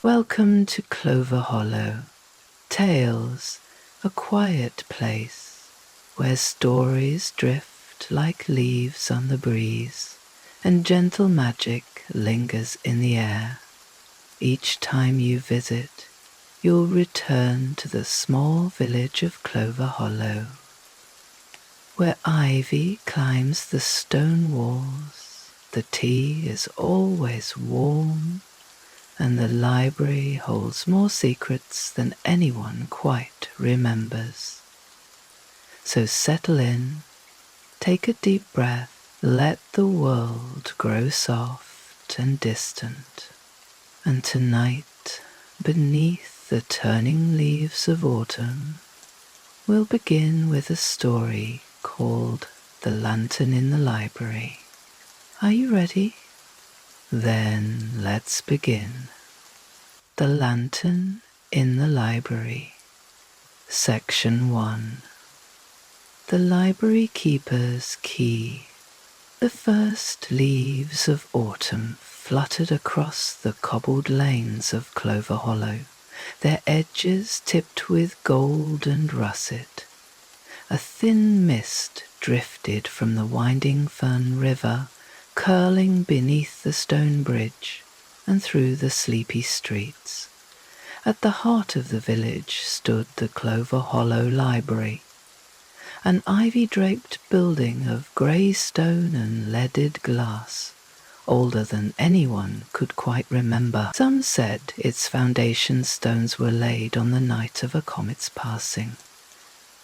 Welcome to Clover Hollow Tales, a quiet place where stories drift like leaves on the breeze and gentle magic lingers in the air. Each time you visit, you'll return to the small village of Clover Hollow, where ivy climbs the stone walls, the tea is always warm, and the library holds more secrets than anyone quite remembers. So settle in, take a deep breath, let the world grow soft and distant. And tonight, beneath the turning leaves of autumn, we'll begin with a story called The Lantern in the Library. Are you ready? Then let's begin. The Lantern in the Library. Section 1. The Library Keeper's Key. The first leaves of autumn fluttered across the cobbled lanes of Clover Hollow, their edges tipped with gold and russet. A thin mist drifted from the winding Fern River, curling beneath the stone bridge and through the sleepy streets. At the heart of the village stood the Clover Hollow Library, an ivy-draped building of grey stone and leaded glass, older than anyone could quite remember. Some said its foundation stones were laid on the night of a comet's passing.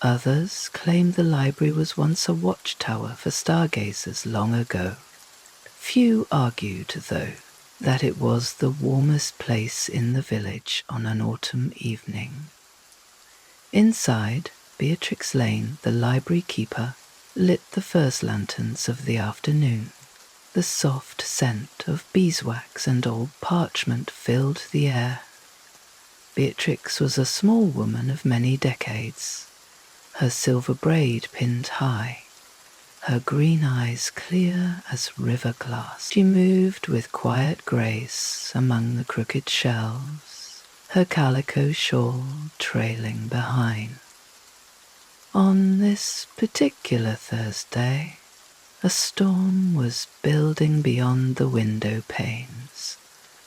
Others claimed the library was once a watchtower for stargazers long ago. Few argued, though, that it was the warmest place in the village on an autumn evening. Inside, Beatrix Lane, the library keeper, lit the first lanterns of the afternoon. The soft scent of beeswax and old parchment filled the air. Beatrix was a small woman of many decades, her silver braid pinned high, her green eyes clear as river glass. She moved with quiet grace among the crooked shelves, her calico shawl trailing behind. On this particular Thursday, a storm was building beyond the window panes.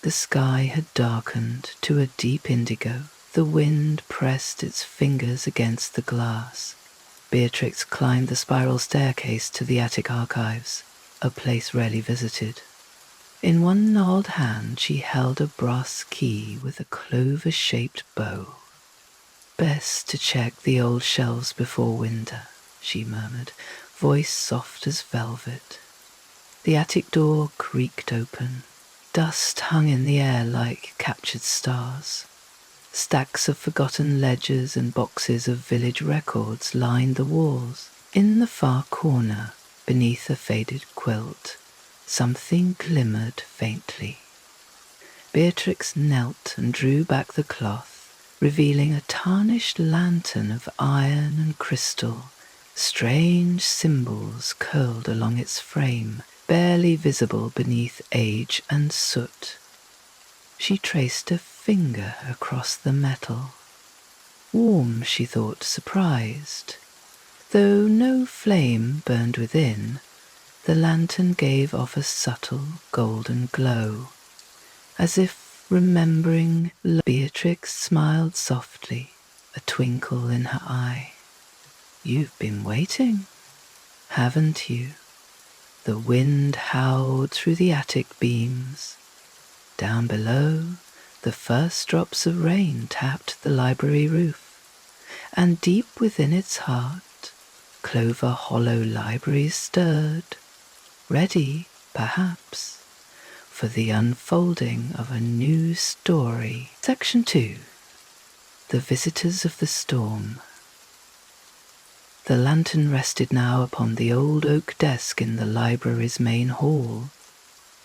The sky had darkened to a deep indigo. The wind pressed its fingers against the glass. Beatrix climbed the spiral staircase to the attic archives, a place rarely visited. In one gnarled hand she held a brass key with a clover-shaped bow. "Best to check the old shelves before winter," she murmured, voice soft as velvet. The attic door creaked open. Dust hung in the air like captured stars. Stacks of forgotten ledgers and boxes of village records lined the walls. In the far corner, beneath a faded quilt, something glimmered faintly. Beatrix knelt and drew back the cloth, revealing a tarnished lantern of iron and crystal. Strange symbols curled along its frame, barely visible beneath age and soot. She traced a finger across the metal. Warm, she thought, surprised. Though no flame burned within, the lantern gave off a subtle golden glow. As if remembering, Beatrix smiled softly, a twinkle in her eye. "You've been waiting, haven't you?" The wind howled through the attic beams. Down below, the first drops of rain tapped the library roof, and deep within its heart, Clover Hollow Library stirred, ready, perhaps, for the unfolding of a new story. Section 2. The Visitors of the Storm. The lantern rested now upon the old oak desk in the library's main hall.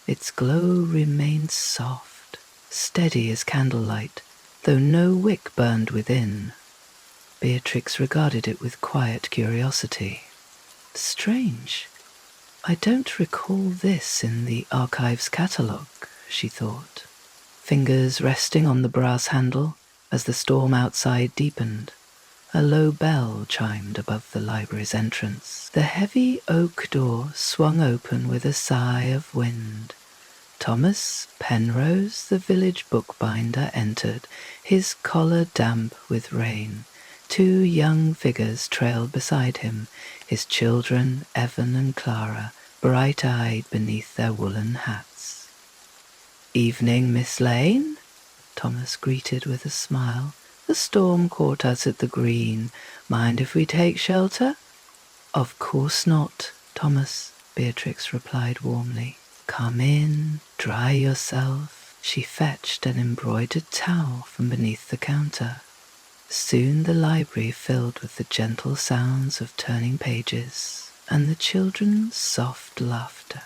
Its glow remained soft, steady as candlelight, though no wick burned within. Beatrix regarded it with quiet curiosity. Strange. I don't recall this in the archive's catalogue, she thought. fingers resting on the brass handle as the storm outside deepened. A low bell chimed above the library's entrance. The heavy oak door swung open with a sigh of wind. Thomas Penrose, the village bookbinder, entered, his collar damp with rain. 2 young figures trailed beside him, his children, Evan and Clara, bright-eyed beneath their woolen hats. "Evening, Miss Lane," Thomas greeted with a smile. "The storm caught us at the green. Mind if we take shelter?" "Of course not, Thomas," Beatrix replied warmly. "Come in, dry yourself." She fetched an embroidered towel from beneath the counter. Soon the library filled with the gentle sounds of turning pages and the children's soft laughter.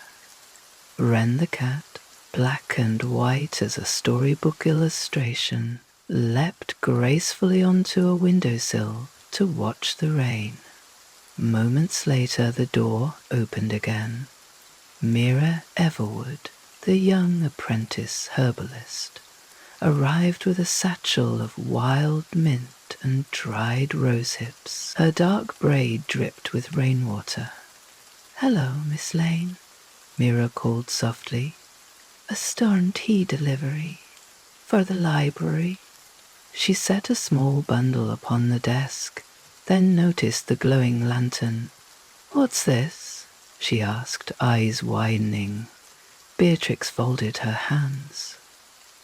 Wren the cat, black and white as a storybook illustration, leapt gracefully onto a windowsill to watch the rain. Moments later the door opened again. Mira Everwood, the young apprentice herbalist, arrived with a satchel of wild mint and dried rosehips. Her dark braid dripped with rainwater. "Hello, Miss Lane," Mira called softly. "A storm tea delivery for the library." She set a small bundle upon the desk, then noticed the glowing lantern. "What's this?" she asked, eyes widening. Beatrix folded her hands.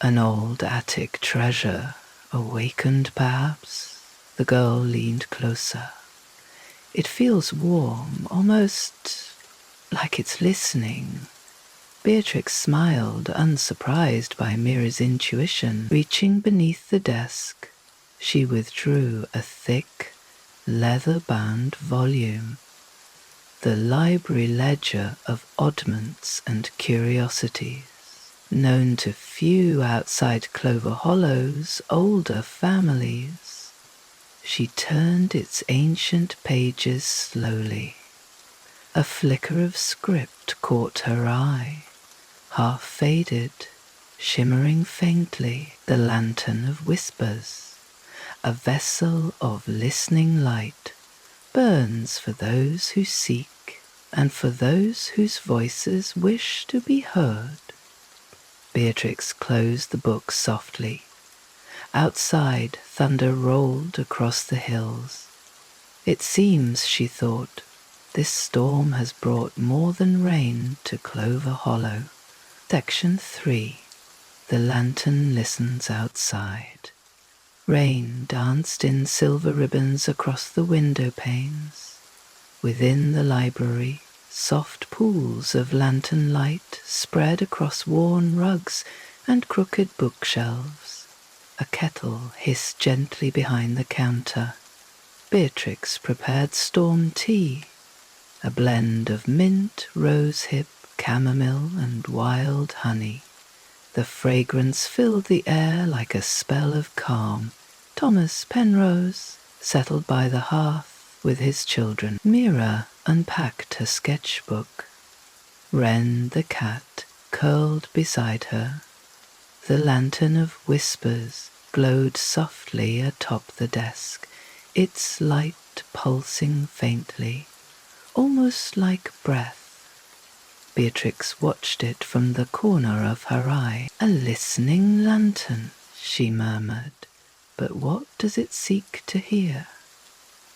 "An old attic treasure, awakened perhaps?" The girl leaned closer. "It feels warm, almost like it's listening." Beatrix smiled, unsurprised by Mira's intuition. Reaching beneath the desk, she withdrew a thick, leather-bound volume. The library ledger of oddments and curiosities, known to few outside Clover Hollow's older families. She turned its ancient pages slowly. A flicker of script caught her eye. Half faded, shimmering faintly, the lantern of whispers, a vessel of listening light, burns for those who seek and for those whose voices wish to be heard. Beatrix closed the book softly. Outside, thunder rolled across the hills. It seems, she thought, this storm has brought more than rain to Clover Hollow. Section 3. The lantern listens outside. Rain danced in silver ribbons across the window panes. Within the library, soft pools of lantern light spread across worn rugs and crooked bookshelves. A kettle hissed gently behind the counter. Beatrix prepared storm tea, a blend of mint, rosehip, chamomile, and wild honey. The fragrance filled the air like a spell of calm. Thomas Penrose settled by the hearth with his children. Mira unpacked her sketchbook. Wren the cat curled beside her. The lantern of whispers glowed softly atop the desk, its light pulsing faintly, almost like breath. Beatrix watched it from the corner of her eye. "A listening lantern," she murmured. "But what does it seek to hear?"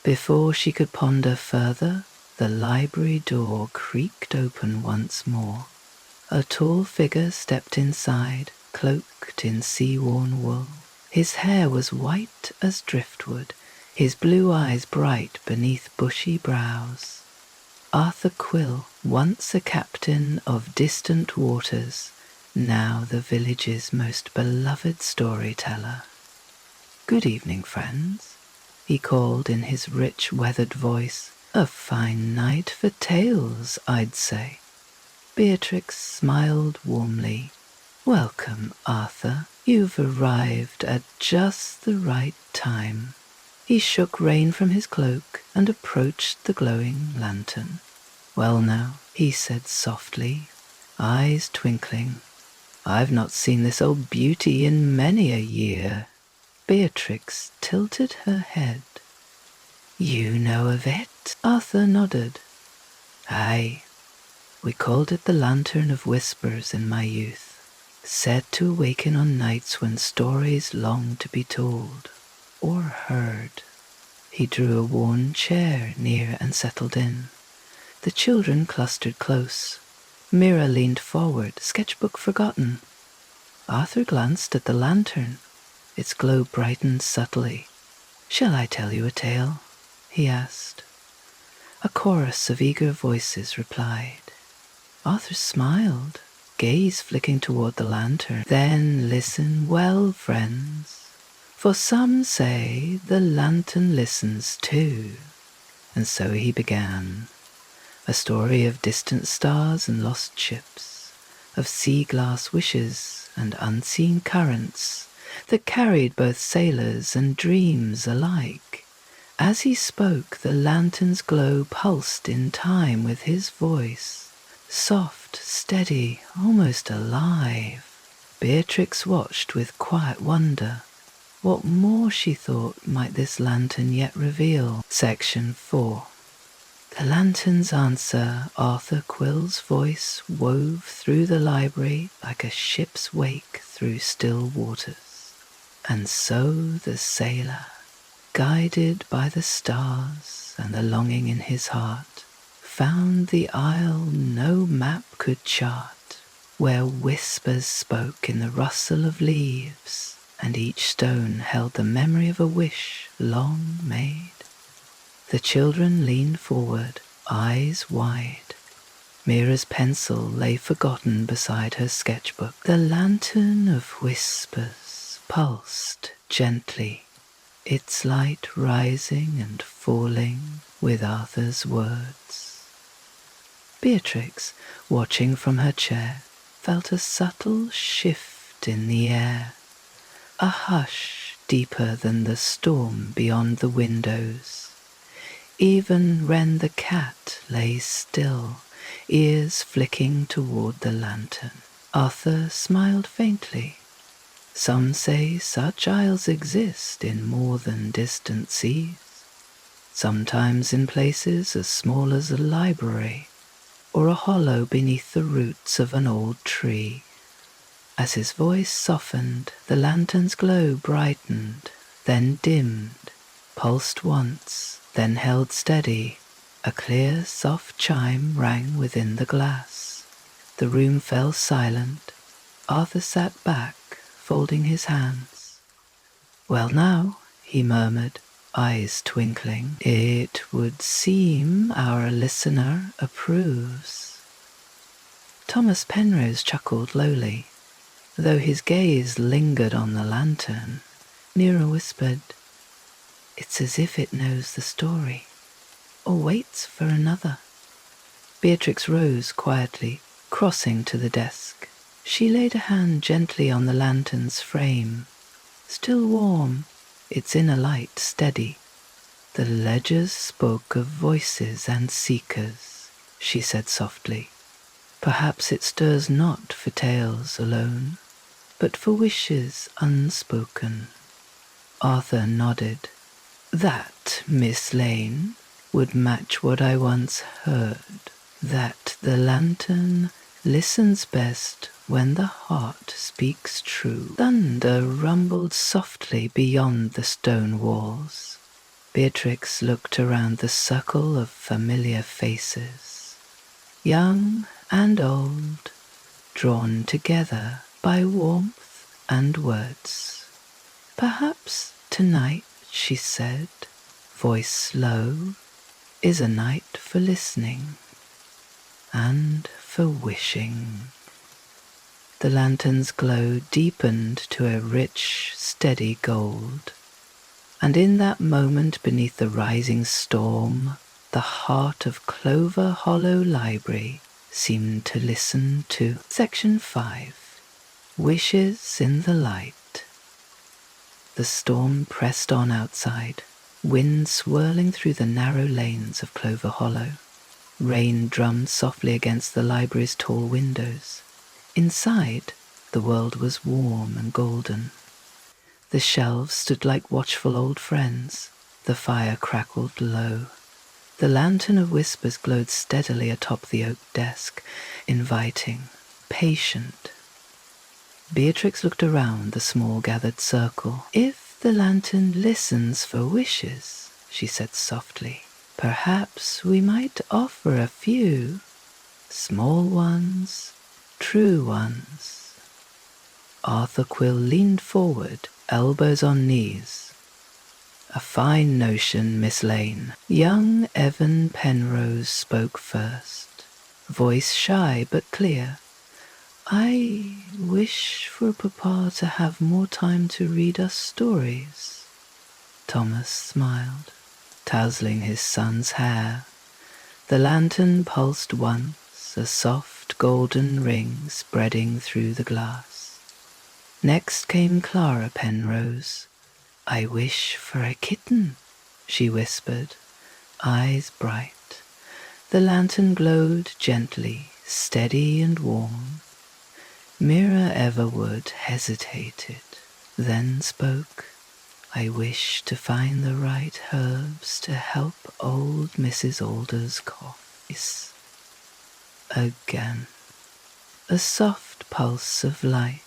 Before she could ponder further, the library door creaked open once more. A tall figure stepped inside, cloaked in sea-worn wool. His hair was white as driftwood, his blue eyes bright beneath bushy brows. Arthur Quill, once a captain of distant waters, now the village's most beloved storyteller. "Good evening, friends," he called in his rich, weathered voice. "A fine night for tales, I'd say." Beatrix smiled warmly. "Welcome, Arthur. You've arrived at just the right time." He shook rain from his cloak and approached the glowing lantern. "Well now," he said softly, eyes twinkling, I've not seen this old beauty in many a year." Beatrix tilted her head. "You know of it?" Arthur nodded. "Aye, we called it the Lantern of Whispers in my youth, said to awaken on nights when stories longed to be told or heard." He drew a worn chair near and settled in. The children clustered close. Mira leaned forward, sketchbook forgotten. Arthur glanced at the lantern. Its glow brightened subtly. "Shall I tell you a tale?" he asked. A chorus of eager voices replied. Arthur smiled, gaze flicking toward the lantern. "Then listen well, friends, for some say the lantern listens too." And so he began. A story of distant stars and lost ships, of sea-glass wishes and unseen currents that carried both sailors and dreams alike. As he spoke, the lantern's glow pulsed in time with his voice, soft, steady, almost alive. Beatrix watched with quiet wonder. What more, she thought, might this lantern yet reveal? Section 4. The lantern's answer, Arthur Quill's voice, wove through the library like a ship's wake through still waters. And so the sailor, guided by the stars and the longing in his heart, found the isle no map could chart, where whispers spoke in the rustle of leaves, and each stone held the memory of a wish long made. The children leaned forward, eyes wide. Mira's pencil lay forgotten beside her sketchbook. The lantern of whispers pulsed gently, its light rising and falling with Arthur's words. Beatrix, watching from her chair, felt a subtle shift in the air, a hush deeper than the storm beyond the windows. Even Wren the cat lay still, ears flicking toward the lantern. Arthur smiled faintly. Some say such isles exist in more than distant seas, sometimes in places as small as a library, or a hollow beneath the roots of an old tree. As his voice softened, the lantern's glow brightened, then dimmed, pulsed once, then held steady. A clear, soft chime rang within the glass. The room fell silent. Arthur sat back, folding his hands. "Well now," he murmured, eyes twinkling, "it would seem our listener approves." Thomas Penrose chuckled lowly. Though his gaze lingered on the lantern, Mira whispered, "It's as if it knows the story, or waits for another." Beatrix rose quietly, crossing to the desk. She laid a hand gently on the lantern's frame. Still warm, its inner light steady. "The ledgers spoke of voices and seekers," she said softly. "Perhaps it stirs not for tales alone, but for wishes unspoken." Arthur nodded. "That, Miss Lane, would match what I once heard, that the lantern listens best when the heart speaks true." Thunder rumbled softly beyond the stone walls. Beatrix looked around the circle of familiar faces, young and old, drawn together by warmth and words. "Perhaps tonight," she said, voice slow, "is a night for listening and for wishing." The lantern's glow deepened to a rich, steady gold, and in that moment beneath the rising storm, the heart of Clover Hollow Library seemed to listen to. Section 5. Wishes in the Light. The storm pressed on outside, wind swirling through the narrow lanes of Clover Hollow. Rain drummed softly against the library's tall windows. Inside, The world was warm and golden. The shelves stood like watchful old friends. The fire crackled low. The lantern of whispers glowed steadily atop the oak desk, inviting, patient. Beatrix looked around the small gathered circle. "If the lantern listens for wishes," she said softly, "perhaps we might offer a few, small ones, true ones." Arthur Quill leaned forward, elbows on knees. "A fine notion, Miss Lane." Young Evan Penrose spoke first, voice shy but clear. "I wish for Papa to have more time to read us stories." Thomas smiled, tousling his son's hair. The lantern pulsed once, a soft golden ring spreading through the glass. Next came Clara Penrose. "I wish for a kitten," she whispered, eyes bright. The lantern glowed gently, steady and warm. Mira Everwood hesitated, then spoke. "I wish to find the right herbs to help old Mrs. Alder's cough." Again, a soft pulse of light.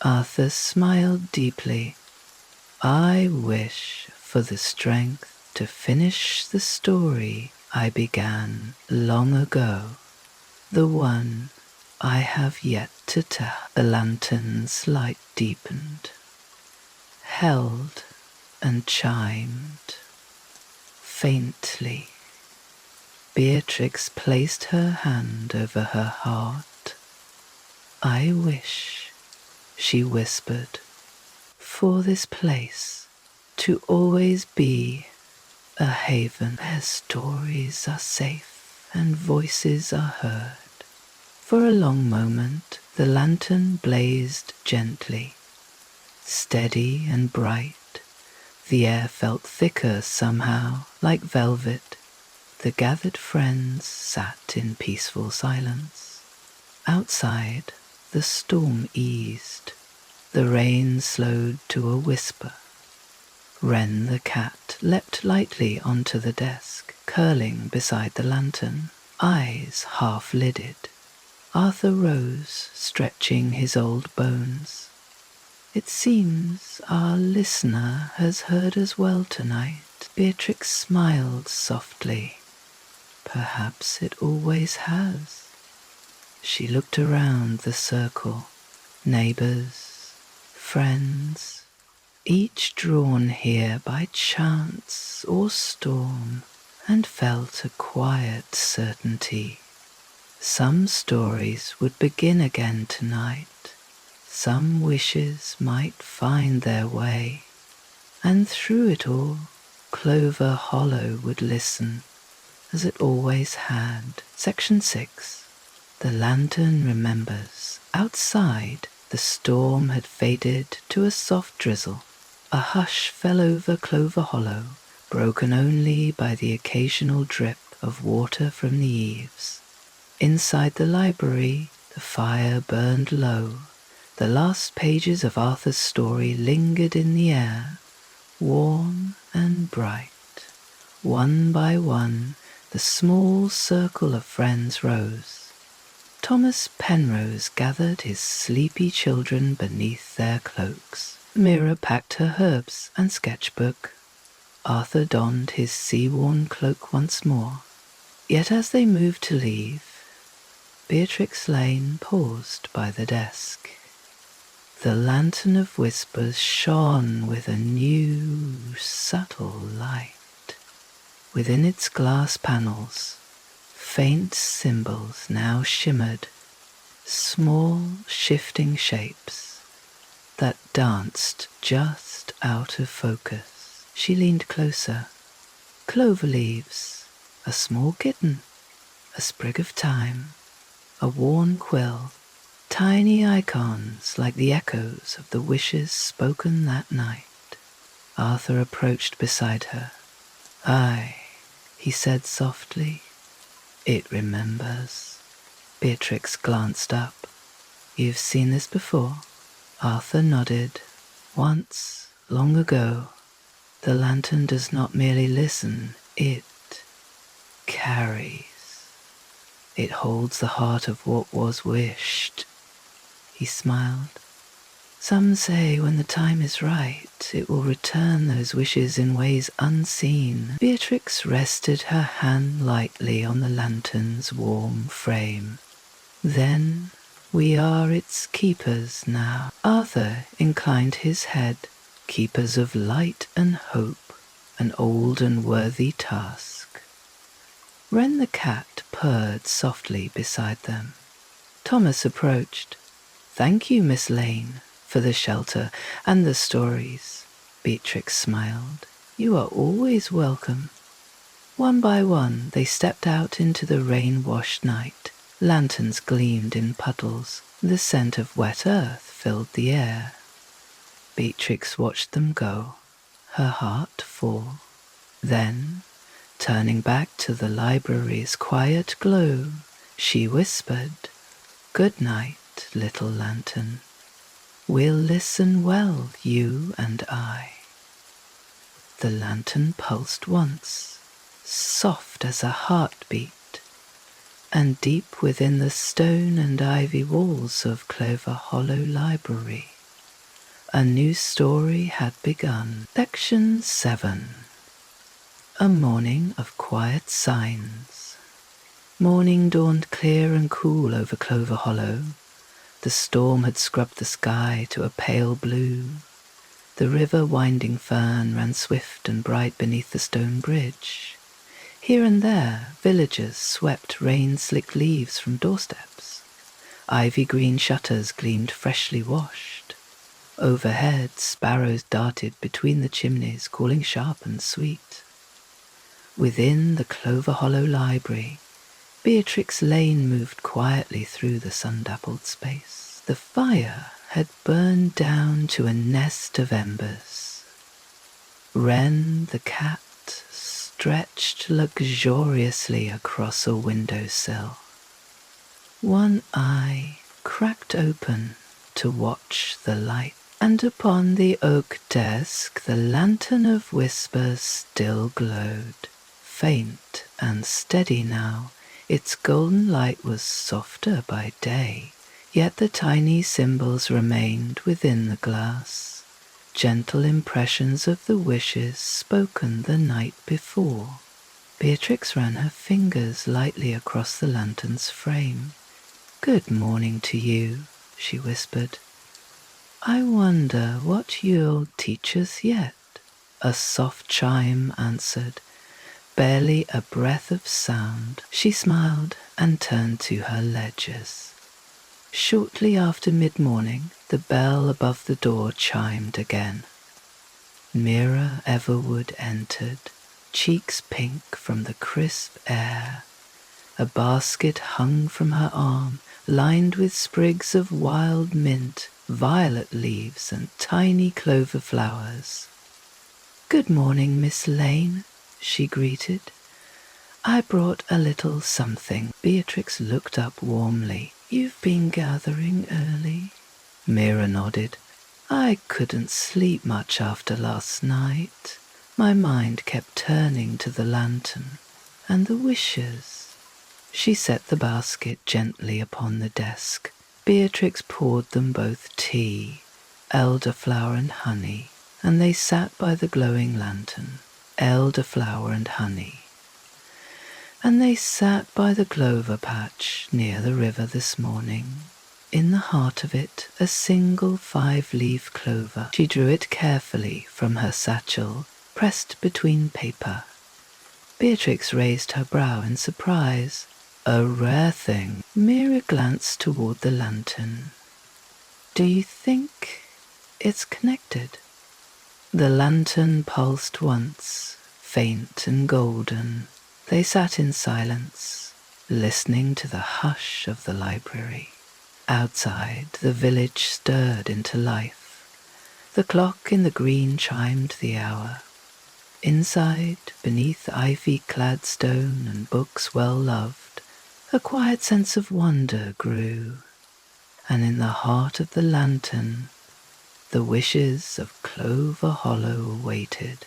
Arthur smiled deeply. "I wish for the strength to finish the story I began long ago, the one I have yet to tell." The lantern's light deepened, held and chimed. Faintly, Beatrix placed her hand over her heart. "I wish," she whispered, "for this place to always be a haven where stories are safe and voices are heard." For a long moment the lantern blazed gently, steady and bright. The air felt thicker somehow, like velvet. The gathered friends sat in peaceful silence. Outside, the storm eased. The rain slowed to a whisper. Wren the cat leapt lightly onto the desk, curling beside the lantern, eyes half-lidded. Arthur rose, stretching his old bones. "It seems our listener has heard us well tonight." Beatrix smiled softly. "Perhaps it always has." She looked around the circle. Neighbors, friends, each drawn here by chance or storm, and felt a quiet certainty. Some stories would begin again tonight. Some wishes might find their way. And through it all, Clover Hollow would listen, as it always had. Section 6. The lantern remembers. Outside, the storm had faded to a soft drizzle. A hush fell over Clover Hollow, broken only by the occasional drip of water from the eaves. Inside the library, the fire burned low. The last pages of Arthur's story lingered in the air, warm and bright. One by one, the small circle of friends rose. Thomas Penrose gathered his sleepy children beneath their cloaks. Mira packed her herbs and sketchbook. Arthur donned his sea-worn cloak once more. Yet as they moved to leave, Beatrix Lane paused by the desk. The lantern of whispers shone with a new, subtle light. Within its glass panels, faint symbols now shimmered, small shifting shapes that danced just out of focus. She leaned closer. Clover leaves, a small kitten, a sprig of thyme, a worn quill, tiny icons like the echoes of the wishes spoken that night. Arthur approached beside her. "Aye," he said softly, "it remembers." Beatrix glanced up. You've seen this before? Arthur nodded. Once, long ago. The lantern does not merely listen, it carries. It holds the heart of what was wished. He smiled. Some say when the time is right, it will return those wishes in ways unseen. Beatrix rested her hand lightly on the lantern's warm frame. Then we are its keepers now. Arthur inclined his head. Keepers of light and hope, an old and worthy task. Wren the cat purred softly beside them. Thomas approached. Thank you, Miss Lane, for the shelter and the stories. Beatrix smiled. You are always welcome. One by one they stepped out into the rain-washed night. Lanterns gleamed in puddles. The scent of wet earth filled the air. Beatrix watched them go, her heart full. Then, turning back to the library's quiet glow, she whispered, Good night, little lantern. We'll listen well, you and I. The lantern pulsed once, soft as a heartbeat, and deep within the stone and ivy walls of Clover Hollow Library, a new story had begun. Section 7. A morning of quiet signs. Morning dawned clear and cool over Clover Hollow. The storm had scrubbed the sky to a pale blue. The river winding fern ran swift and bright beneath the stone bridge. Here and there, villagers swept rain-slicked leaves from doorsteps. Ivy-green shutters gleamed freshly washed. Overhead, sparrows darted between the chimneys, calling sharp and sweet. Within the Clover Hollow Library, Beatrix Lane moved quietly through the sun-dappled space. The fire had burned down to a nest of embers. Wren the cat stretched luxuriously across a windowsill. One eye cracked open to watch the light, and upon the oak desk the lantern of whispers still glowed, faint and steady now. Its golden light was softer by day, yet the tiny symbols remained within the glass, gentle impressions of the wishes spoken the night before. Beatrix ran her fingers lightly across the lantern's frame. Good morning to you, she whispered. I wonder what you'll teach us yet. A soft chime answered, barely a breath of sound. She smiled and turned to her ledgers. Shortly after mid-morning, the bell above the door chimed again. Mira Everwood entered, cheeks pink from the crisp air. A basket hung from her arm, lined with sprigs of wild mint, violet leaves and tiny clover flowers. Good morning, Miss Lane, she greeted. I brought a little something. Beatrix looked up warmly. You've been gathering early? Mira nodded. I couldn't sleep much after last night. My mind kept turning to the lantern and the wishes. She set the basket gently upon the desk. Beatrix poured them both tea, elderflower and honey, and they sat by the glowing lantern. Elderflower and honey. And they sat by the clover patch near the river this morning. In the heart of it, a single 5-leaf clover. She drew it carefully from her satchel, pressed between paper. Beatrix raised her brow in surprise. A rare thing. Mira glanced toward the lantern. Do you think it's connected? The lantern pulsed once, faint and golden. They sat in silence, listening to the hush of the library. Outside, the village stirred into life. The clock in the green chimed the hour. Inside, beneath ivy-clad stone and books well-loved, a quiet sense of wonder grew. and in the heart of the lantern, the wishes of Clover Hollow waited,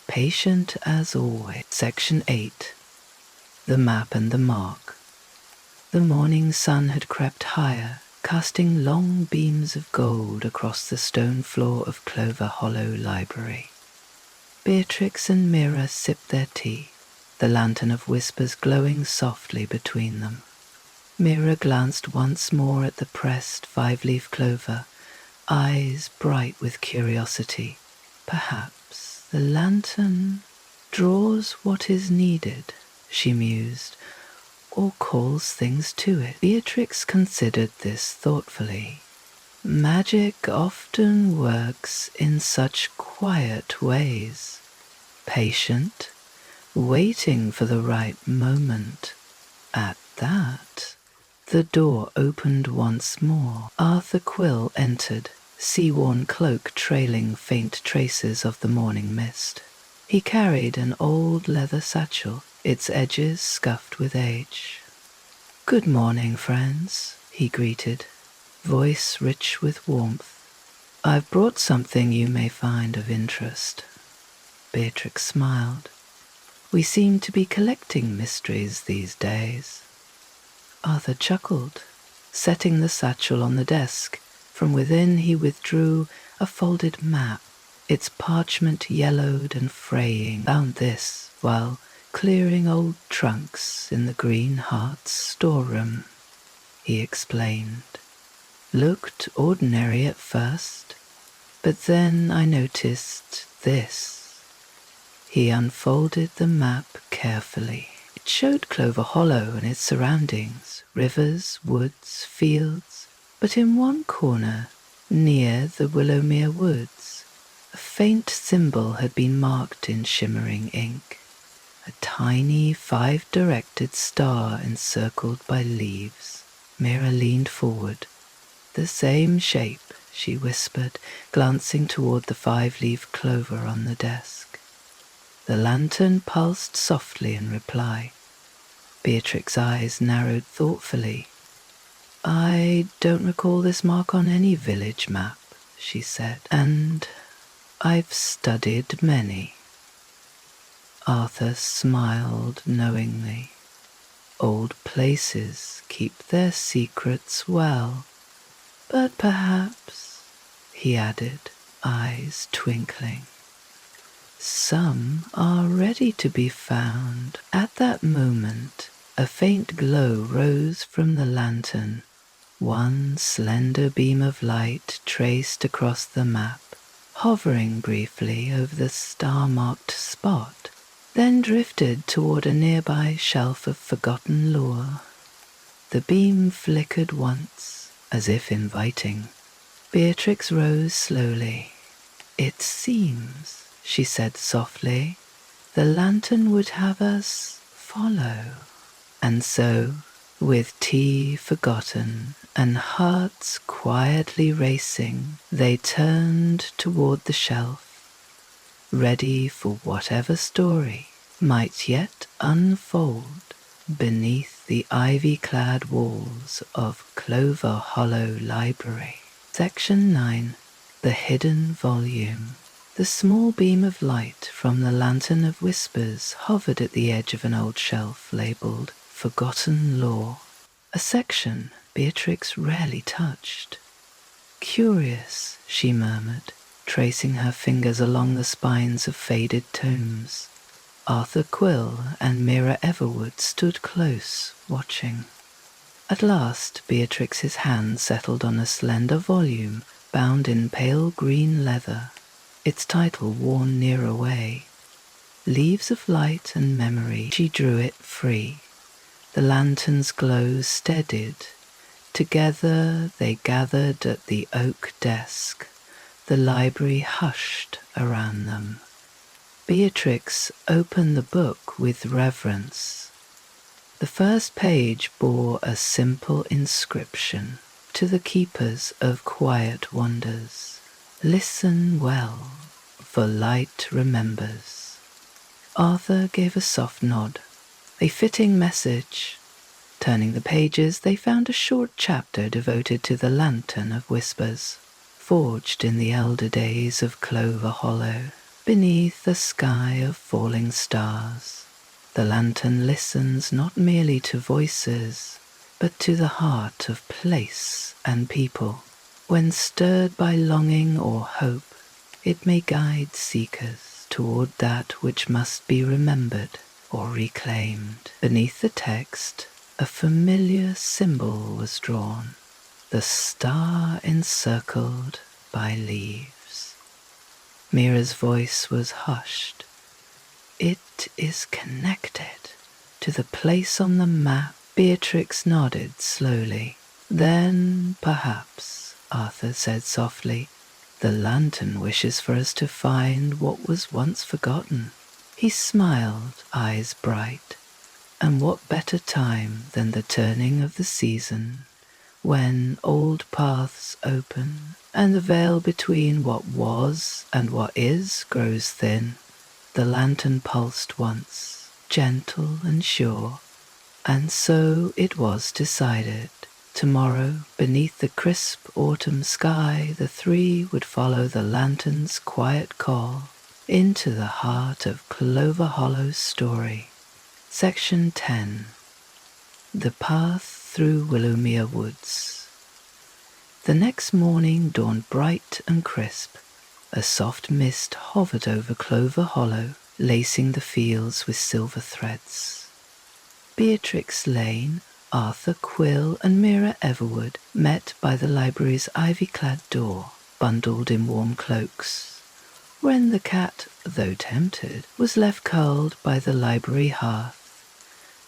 patient as always. Section 8. The Map and the Mark. The morning sun had crept higher, casting long beams of gold across the stone floor of Clover Hollow Library. Beatrix and Mira sipped their tea, the lantern of whispers glowing softly between them. Mira glanced once more at the pressed five-leaf clover, eyes bright with curiosity. Perhaps the lantern draws what is needed, she mused, or calls things to it. Beatrix considered this thoughtfully. Magic often works in such quiet ways, patient, waiting for the right moment. At that, the door opened once more. Arthur Quill entered, sea-worn cloak trailing faint traces of the morning mist. He carried an old leather satchel, its edges scuffed with age. "Good morning, friends," he greeted, voice rich with warmth. "I've brought something you may find of interest." Beatrix smiled. "We seem to be collecting mysteries these days." Arthur chuckled, setting the satchel on the desk. From within he withdrew a folded map, its parchment yellowed and fraying. "Found this while clearing old trunks in the Green Heart's storeroom," he explained. "Looked ordinary at first, but then I noticed this." He unfolded the map carefully. It showed Clover Hollow and its surroundings, rivers, woods, fields, but in one corner, near the Willowmere Woods, a faint symbol had been marked in shimmering ink. A tiny five-directed star encircled by leaves. Mira leaned forward. "The same shape," she whispered, glancing toward the five-leaf clover on the desk. The lantern pulsed softly in reply. Beatrix's eyes narrowed thoughtfully. "I don't recall this mark on any village map," she said, "and I've studied many." Arthur smiled knowingly. "Old places keep their secrets well. But perhaps," he added, eyes twinkling, "some are ready to be found." At that moment, a faint glow rose from the lantern. One slender beam of light traced across the map, hovering briefly over the star-marked spot, then drifted toward a nearby shelf of forgotten lore. The beam flickered once, as if inviting. Beatrix rose slowly. "It seems," she said softly, "the lantern would have us follow." And so, with tea forgotten and hearts quietly racing, they turned toward the shelf, ready for whatever story might yet unfold beneath the ivy-clad walls of Clover Hollow Library. Section 9. The Hidden Volume. The small beam of light from the Lantern of Whispers hovered at the edge of an old shelf labeled Forgotten Lore, a section Beatrix rarely touched. "Curious," she murmured, tracing her fingers along the spines of faded tomes. Arthur Quill and Mira Everwood stood close, watching. At last, Beatrix's hand settled on a slender volume bound in pale green leather, its title worn near away. "Leaves of Light and Memory." She drew it free. The lantern's glow steadied. Together they gathered at the oak desk. The library hushed around them. Beatrix opened the book with reverence. The first page bore a simple inscription: "To the keepers of quiet wonders, listen well, for light remembers." Arthur gave a soft nod. A fitting message. Turning the pages, they found a short chapter devoted to the Lantern of Whispers, forged in the elder days of Clover Hollow, beneath a sky of falling stars. The lantern listens not merely to voices, but to the heart of place and people. When stirred by longing or hope, it may guide seekers toward that which must be remembered or reclaimed. Beneath the text, a familiar symbol was drawn, the star encircled by leaves. Mira's voice was hushed. It is connected to the place on the map. Beatrix nodded slowly. Then, perhaps, Arthur said softly, the lantern wishes for us to find what was once forgotten. He smiled, eyes bright. And what better time than the turning of the season, when old paths open, and the veil between what was and what is grows thin. The lantern pulsed once, gentle and sure, and so it was decided. Tomorrow, beneath the crisp autumn sky, the three would follow the lantern's quiet call into the heart of Clover Hollow's story. Section 10. The Path Through Willowmere Woods. The next morning dawned bright and crisp. A soft mist hovered over Clover Hollow, lacing the fields with silver threads. Beatrix Lane, Arthur Quill and Mira Everwood met by the library's ivy-clad door, bundled in warm cloaks. When the cat, though tempted, was left curled by the library hearth,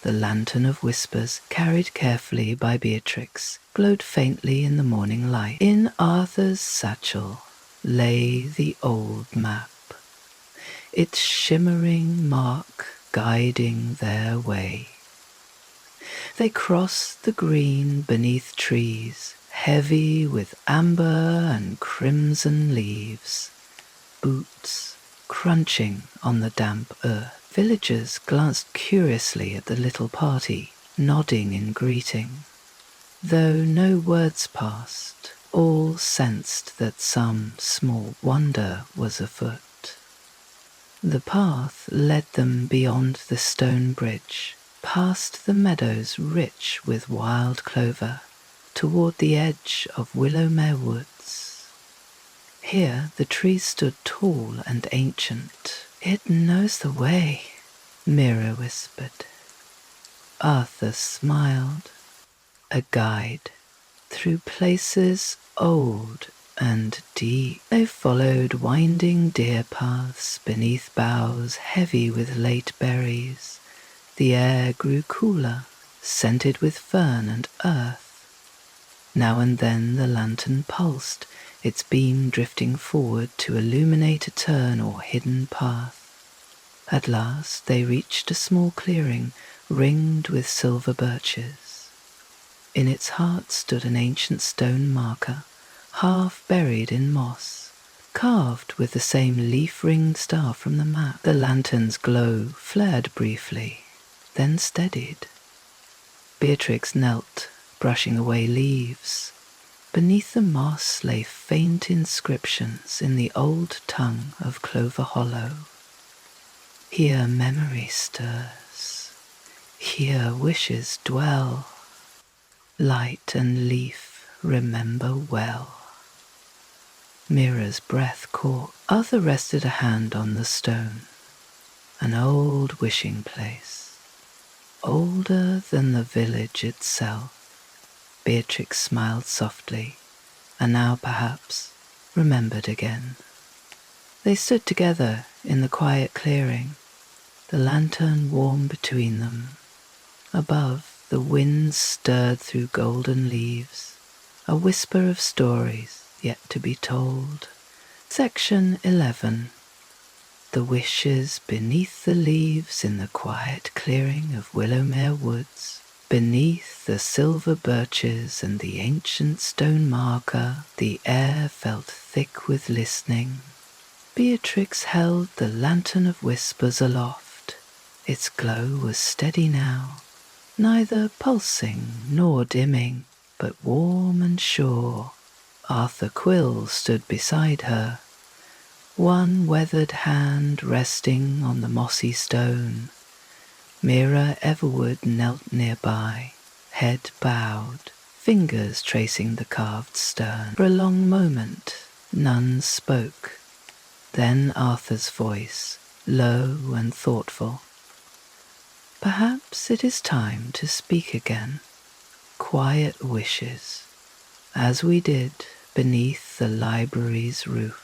the Lantern of Whispers, carried carefully by Beatrix, glowed faintly in the morning light. In Arthur's satchel lay the old map, its shimmering mark guiding their way. They crossed the green beneath trees, heavy with amber and crimson leaves, boots crunching on the damp earth. Villagers glanced curiously at the little party, nodding in greeting. Though no words passed, all sensed that some small wonder was afoot. The path led them beyond the stone bridge, past the meadows rich with wild clover, toward the edge of Willowmere Woods. Here the trees stood tall and ancient. It knows the way, Mira whispered. Arthur smiled. A guide through places old and deep. They followed winding deer paths beneath boughs heavy with late berries. The air grew cooler, scented with fern and earth. Now and then the lantern pulsed, its beam drifting forward to illuminate a turn or hidden path. At last they reached a small clearing ringed with silver birches. In its heart stood an ancient stone marker, half buried in moss, carved with the same leaf-ringed star from the map. The lantern's glow flared briefly, then steadied. Beatrix knelt, brushing away leaves. Beneath the moss lay faint inscriptions in the old tongue of Clover Hollow. Here memory stirs, here wishes dwell. Light and leaf remember well. Mira's breath caught. Arthur rested a hand on the stone. An old wishing place, older than the village itself. Beatrix smiled softly, and now perhaps remembered again. They stood together in the quiet clearing, the lantern warm between them. Above, the wind stirred through golden leaves, a whisper of stories yet to be told. Section 11. The wishes beneath the leaves in the quiet clearing of Willowmere Woods. Beneath the silver birches and the ancient stone marker, the air felt thick with listening. Beatrix held the Lantern of Whispers aloft. Its glow was steady now, neither pulsing nor dimming, but warm and sure. Arthur Quill stood beside her, one weathered hand resting on the mossy stone. Mira Everwood knelt nearby, head bowed, fingers tracing the carved stern. For a long moment, none spoke. Then Arthur's voice, low and thoughtful. Perhaps it is time to speak again. Quiet wishes, as we did beneath the library's roof.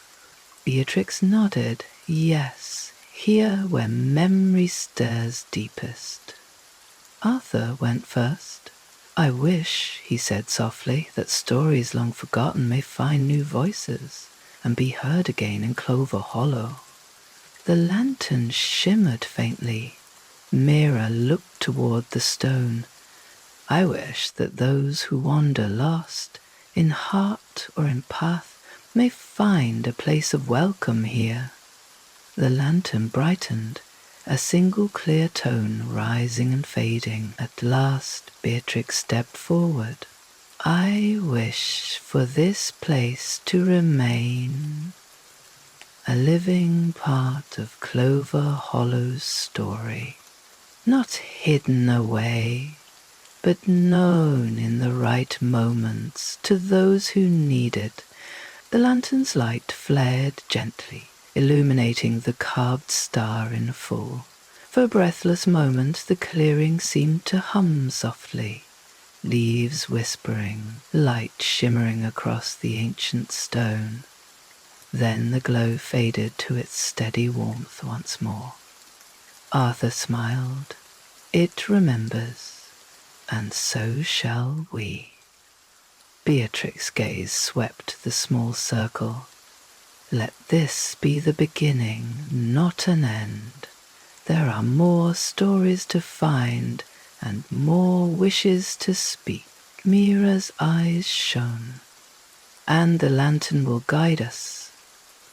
Beatrix nodded, yes, here where memory stares deepest. Arthur went first. I wish, he said softly, that stories long forgotten may find new voices and be heard again in Clover Hollow. The lantern shimmered faintly. Mira looked toward the stone. I wish that those who wander lost, in heart or in path, may find a place of welcome here. The lantern brightened, a single clear tone rising and fading. At last Beatrix stepped forward. I wish for this place to remain a living part of Clover Hollow's story, not hidden away, but known in the right moments to those who need it. The lantern's light flared gently, illuminating the carved star in full. For a breathless moment the clearing seemed to hum softly, leaves whispering, light shimmering across the ancient stone. Then the glow faded to its steady warmth once more. Arthur smiled. It remembers, and so shall we. Beatrix's gaze swept the small circle. Let this be the beginning, not an end. There are more stories to find and more wishes to speak. Mira's eyes shone, and the lantern will guide us.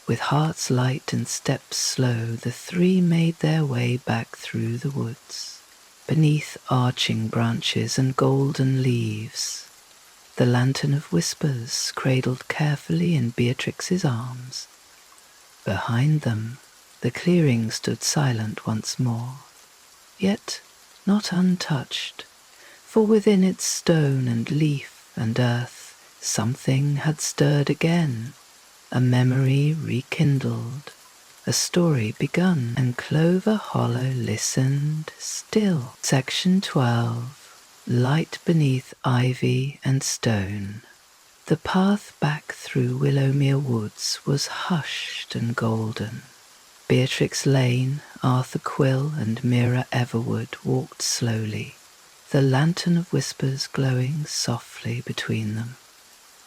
With hearts light and steps slow, the three made their way back through the woods, beneath arching branches and golden leaves. The lantern of whispers cradled carefully in Beatrix's arms. Behind them, the clearing stood silent once more, yet not untouched, for within its stone and leaf and earth something had stirred again. A memory rekindled, a story begun, and Clover Hollow listened still. Section 12. Light beneath ivy and stone. The path back through Willowmere Woods was hushed and golden. Beatrix Lane, Arthur Quill, and Mira Everwood walked slowly, the lantern of whispers glowing softly between them.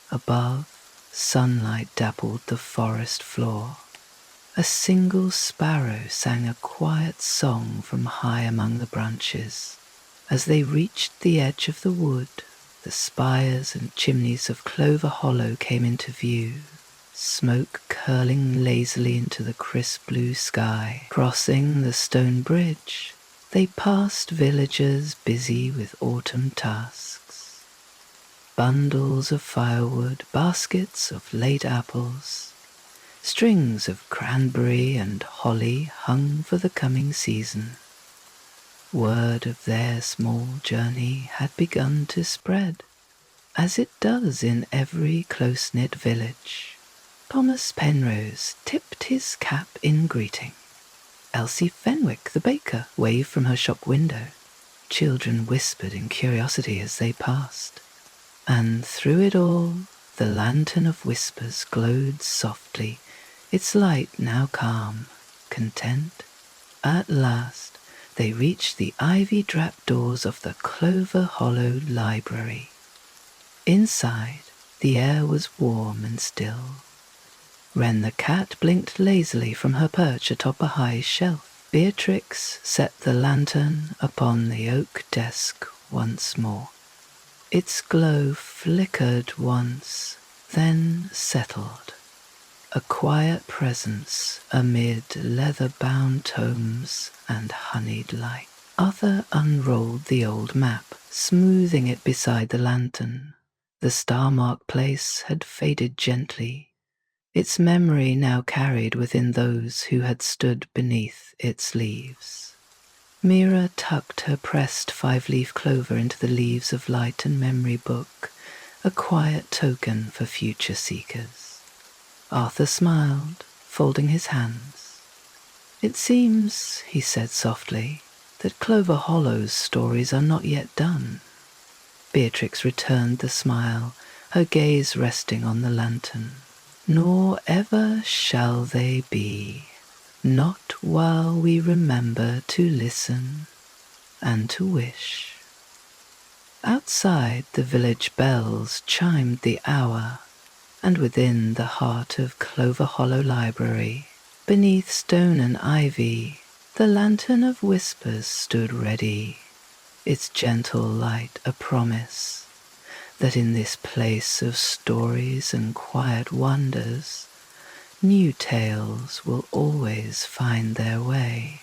Above, sunlight dappled the forest floor. A single sparrow sang a quiet song from high among the branches. As they reached the edge of the wood, the spires and chimneys of Clover Hollow came into view, smoke curling lazily into the crisp blue sky. Crossing the stone bridge, they passed villagers busy with autumn tasks. Bundles of firewood, baskets of late apples, strings of cranberry and holly hung for the coming season. Word of their small journey had begun to spread, as it does in every close-knit village. Thomas Penrose tipped his cap in greeting. Elsie Fenwick, the baker, waved from her shop window. Children whispered in curiosity as they passed. And through it all, the lantern of whispers glowed softly, its light now calm, content. At last, they reached the ivy-draped doors of the Clover Hollow Library. Inside, the air was warm and still. Wren the cat blinked lazily from her perch atop a high shelf. Beatrix set the lantern upon the oak desk once more. Its glow flickered once, then settled, a quiet presence amid leather-bound tomes and honeyed light. Arthur unrolled the old map, smoothing it beside the lantern. The star-marked place had faded gently, its memory now carried within those who had stood beneath its leaves. Mira tucked her pressed five-leaf clover into the Leaves of Light and Memory book, a quiet token for future seekers. Arthur smiled, folding his hands. "It seems," he said softly, "that Clover Hollow's stories are not yet done." Beatrix returned the smile, her gaze resting on the lantern. "Nor ever shall they be, not while we remember to listen and to wish." Outside, the village bells chimed the hour, and within the heart of Clover Hollow Library, beneath stone and ivy, the lantern of whispers stood ready, its gentle light a promise that in this place of stories and quiet wonders, new tales will always find their way.